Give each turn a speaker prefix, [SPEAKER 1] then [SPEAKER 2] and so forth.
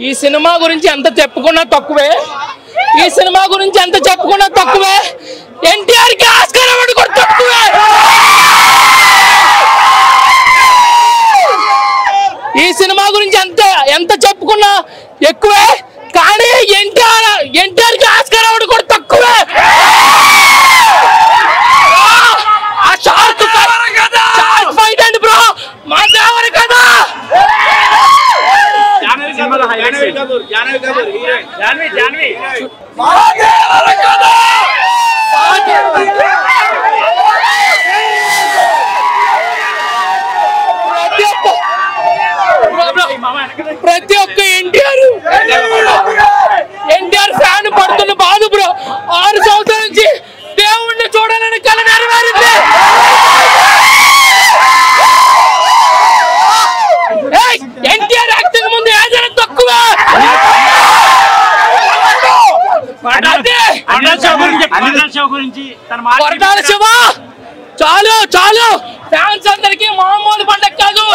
[SPEAKER 1] ఈ సినిమా గురించి ఎంత చెప్పుకున్నా తక్కువే. ఎన్టీఆర్ కి ఆస్కార్ అవార్డు కూడా తక్కువే. ఈ సినిమా గురించి ఎంత చెప్పుకున్నా ఎక్కువే. కానీ ఎన్టీఆర్ కి ఆస్కార్ అవార్డు కూడా తక్కువే. ఫైట్ అండి బ్రో, మా దేవర కదా. ప్రతి ఒక్క ఎన్టీఆర్ ఫ్యాన్ పడుతున్న బాధ బ్రో. 6 సంవత్సరాల నుంచి దేవుణ్ణి చూడాలని కల నెరవేరింది. ఎన్టీఆర్ యాక్టింగ్ ముందు ఏదైనా తక్కువ. చాలు ఫ్యాన్స్ అందరికి మామూలు పండగ కాదు.